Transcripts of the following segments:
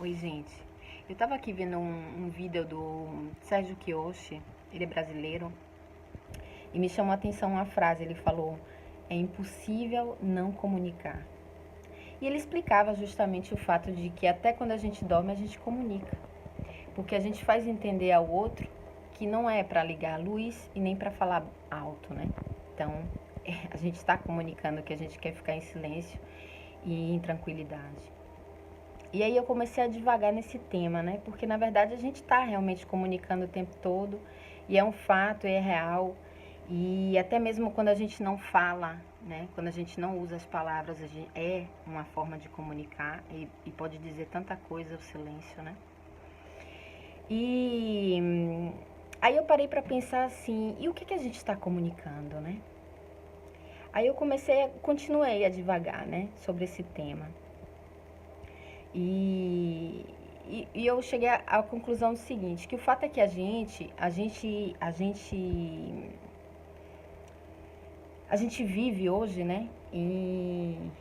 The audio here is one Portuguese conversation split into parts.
Oi, gente. Eu tava aqui vendo um vídeo do Sérgio Kiyoshi, ele é brasileiro, e me chamou a atenção uma frase. Ele falou: é impossível não comunicar. E ele explicava justamente o fato de que até quando a gente dorme, a gente comunica. Porque a gente faz entender ao outro que não é para ligar a luz e nem para falar alto, né? Então, a gente está comunicando que a gente quer ficar em silêncio e em tranquilidade. E aí eu comecei a devagar nesse tema, né? Porque na verdade a gente está realmente comunicando o tempo todo, e é um fato, é real. E até mesmo quando a gente não fala, né? Quando a gente não usa as palavras, é uma forma de comunicar e pode dizer tanta coisa o silêncio, né? E aí eu parei para pensar assim, e o que a gente está comunicando, né? Aí eu continuei a divagar, né, sobre esse tema. E, e eu cheguei à conclusão do seguinte, que o fato é que a gente vive hoje, né, em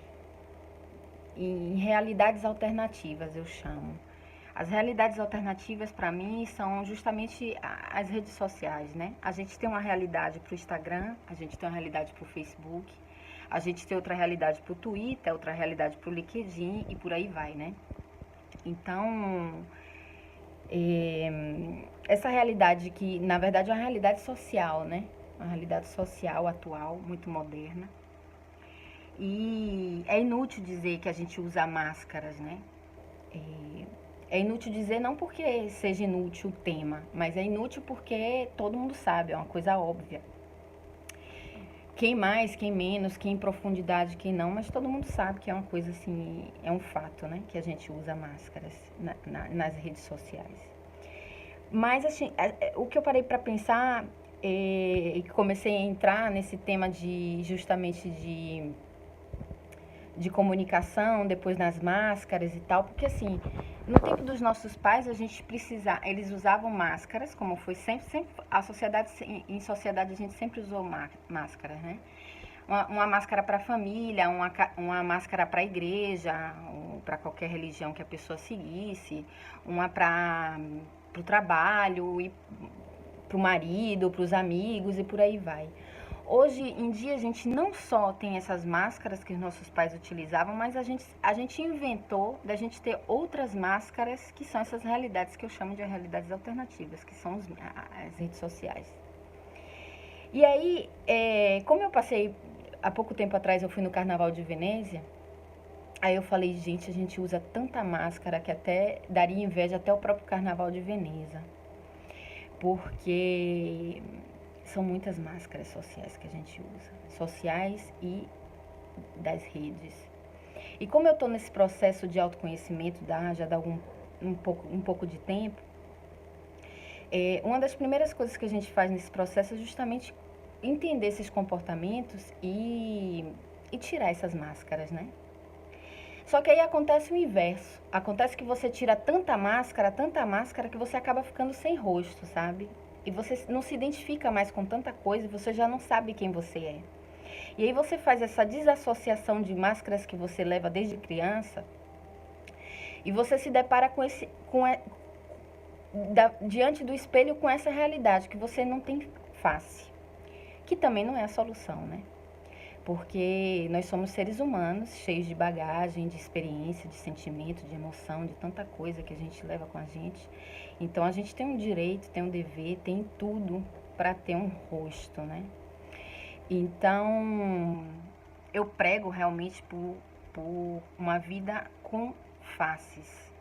realidades alternativas, eu chamo. As realidades alternativas para mim são justamente as redes sociais, né? A gente tem uma realidade para o Instagram, a gente tem uma realidade para o Facebook, a gente tem outra realidade para o Twitter, outra realidade para o LinkedIn e por aí vai, né? Então, essa realidade que, na verdade, é uma realidade social, né? Uma realidade social atual, muito moderna. E é inútil dizer que a gente usa máscaras, né? É inútil dizer não porque seja inútil o tema, mas é inútil porque todo mundo sabe, é uma coisa óbvia. Quem mais, quem menos, quem em profundidade, quem não, mas todo mundo sabe que é uma coisa assim, é um fato, né? Que a gente usa máscaras nas redes sociais. Mas assim, o que eu parei para pensar e comecei a entrar nesse tema de justamente de comunicação, depois nas máscaras e tal, porque assim, no tempo dos nossos pais a gente precisava, eles usavam máscaras, como foi sempre a sociedade, em sociedade a gente sempre usou máscaras, né? Uma máscara para a família, uma máscara para a igreja, para qualquer religião que a pessoa seguisse, uma para o trabalho, e para o marido, para os amigos e por aí vai. Hoje em dia a gente não só tem essas máscaras que os nossos pais utilizavam, mas a gente inventou da gente ter outras máscaras que são essas realidades que eu chamo de realidades alternativas, que são as redes sociais. E aí, como eu passei, há pouco tempo atrás eu fui no Carnaval de Veneza, aí eu falei, gente, a gente usa tanta máscara que até daria inveja até o próprio Carnaval de Veneza. Porque são muitas máscaras sociais que a gente usa, sociais e das redes. E como eu estou nesse processo de autoconhecimento já dá um pouco de tempo, uma das primeiras coisas que a gente faz nesse processo é justamente entender esses comportamentos e tirar essas máscaras, né? Só que aí acontece o inverso. Acontece que você tira tanta máscara, que você acaba ficando sem rosto, sabe? E você não se identifica mais com tanta coisa e você já não sabe quem você é. E aí você faz essa desassociação de máscaras que você leva desde criança e você se depara diante do espelho com essa realidade, que você não tem face. Que também não é a solução, né? Porque nós somos seres humanos, cheios de bagagem, de experiência, de sentimento, de emoção, de tanta coisa que a gente leva com a gente. Então a gente tem um direito, tem um dever, tem tudo para ter um rosto, né? Então eu prego realmente por uma vida com faces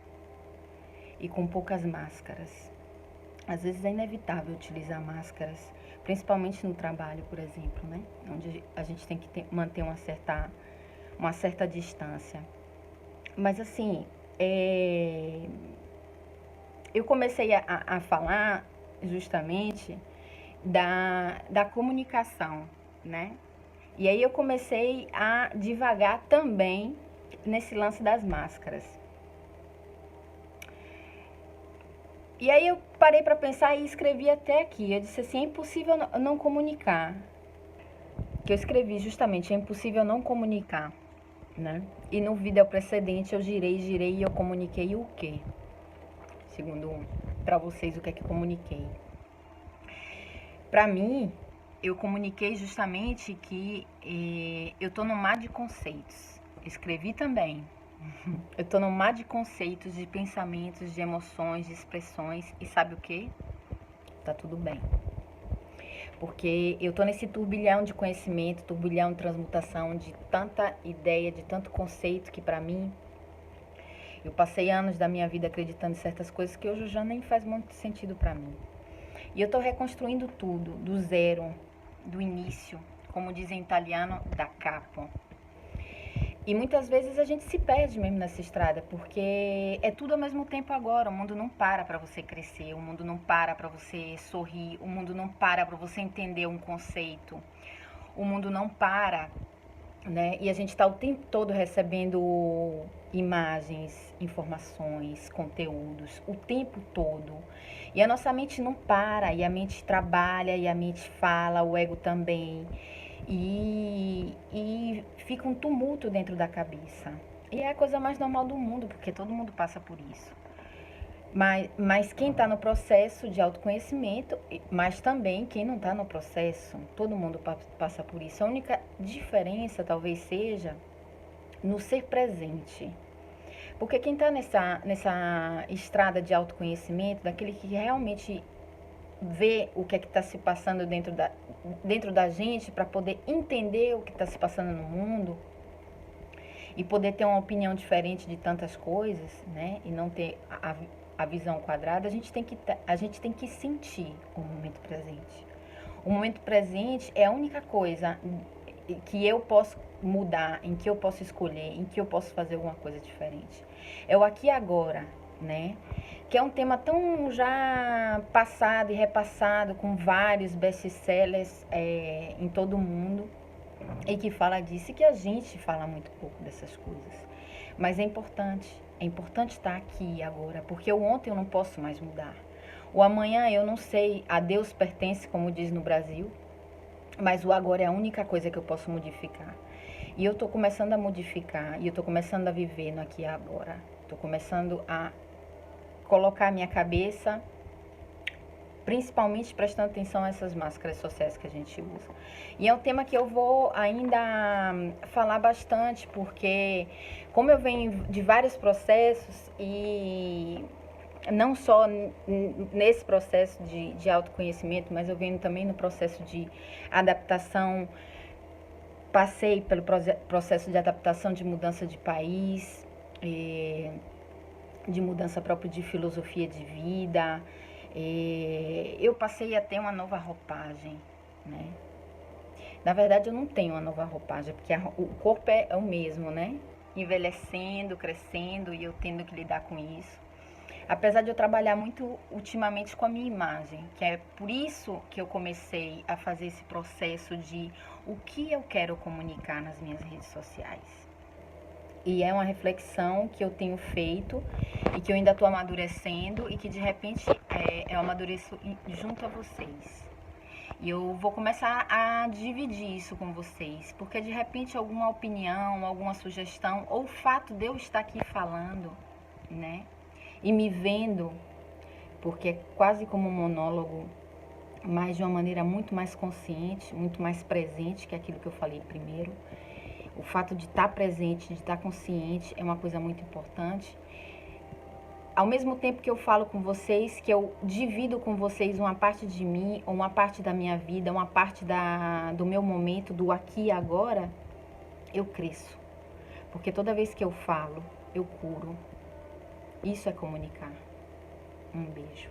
e com poucas máscaras. Às vezes é inevitável utilizar máscaras, principalmente no trabalho, por exemplo, né? Onde a gente tem que manter uma certa distância. Mas assim, eu comecei a falar justamente da comunicação, né? E aí eu comecei a divagar também nesse lance das máscaras. E aí eu parei para pensar e escrevi até aqui. Eu disse assim, é impossível não comunicar. Que eu escrevi justamente, é impossível não comunicar. né? E no vídeo precedente eu girei e eu comuniquei o quê? Segundo para vocês, o que é que eu comuniquei? Para mim, eu comuniquei justamente que eu tô no mar de conceitos. Escrevi também. Eu tô no mar de conceitos, de pensamentos, de emoções, de expressões. E sabe o que? Tá tudo bem. Porque eu tô nesse turbilhão de conhecimento, turbilhão de transmutação, de tanta ideia, de tanto conceito que pra mim, eu passei anos da minha vida acreditando em certas coisas que hoje já nem faz muito sentido pra mim. E eu tô reconstruindo tudo, do zero, do início, como diz em italiano, da capo. E muitas vezes a gente se perde mesmo nessa estrada, porque é tudo ao mesmo tempo agora. O mundo não para para você crescer, o mundo não para para você sorrir, o mundo não para para você entender um conceito. O mundo não para, né? E a gente está o tempo todo recebendo imagens, informações, conteúdos, o tempo todo. E a nossa mente não para, e a mente trabalha, e a mente fala, o ego também. E fica um tumulto dentro da cabeça. E é a coisa mais normal do mundo, porque todo mundo passa por isso. Mas quem está no processo de autoconhecimento, mas também quem não está no processo, todo mundo passa por isso. A única diferença talvez seja no ser presente. Porque quem está nessa estrada de autoconhecimento, daquele que realmente vê o que é que está se passando dentro da gente para poder entender o que está se passando no mundo e poder ter uma opinião diferente de tantas coisas, né? E não ter a visão quadrada, a gente tem que sentir o momento presente. O momento presente é a única coisa que eu posso mudar, em que eu posso escolher, em que eu posso fazer alguma coisa diferente. É o aqui e agora, né? Que é um tema tão já passado e repassado com vários best-sellers em todo o mundo e que fala disso e que a gente fala muito pouco dessas coisas. Mas é importante estar aqui e agora, porque o ontem eu não posso mais mudar. O amanhã eu não sei, a Deus pertence, como diz no Brasil, mas o agora é a única coisa que eu posso modificar. E eu tô começando a modificar, e eu tô começando a viver no aqui e agora. Tô começando a colocar a minha cabeça, principalmente prestando atenção a essas máscaras sociais que a gente usa. E é um tema que eu vou ainda falar bastante, porque como eu venho de vários processos e não só nesse processo de autoconhecimento, mas eu venho também no processo de adaptação, passei pelo processo de adaptação de mudança de país, de mudança própria de filosofia de vida. Eu passei a ter uma nova roupagem, né? Na verdade, eu não tenho uma nova roupagem, porque o corpo é o mesmo, né? Envelhecendo, crescendo e eu tendo que lidar com isso. Apesar de eu trabalhar muito ultimamente com a minha imagem, que é por isso que eu comecei a fazer esse processo de o que eu quero comunicar nas minhas redes sociais. E é uma reflexão que eu tenho feito e que eu ainda estou amadurecendo e que de repente eu amadureço junto a vocês. E eu vou começar a dividir isso com vocês, porque de repente alguma opinião, alguma sugestão, ou o fato de eu estar aqui falando, né, e me vendo, porque é quase como um monólogo, mas de uma maneira muito mais consciente, muito mais presente que aquilo que eu falei primeiro. O fato de estar presente, de estar consciente é uma coisa muito importante. Ao mesmo tempo que eu falo com vocês, que eu divido com vocês uma parte de mim, uma parte da minha vida, uma parte do meu momento, do aqui e agora, eu cresço. Porque toda vez que eu falo, eu curo. Isso é comunicar. Um beijo.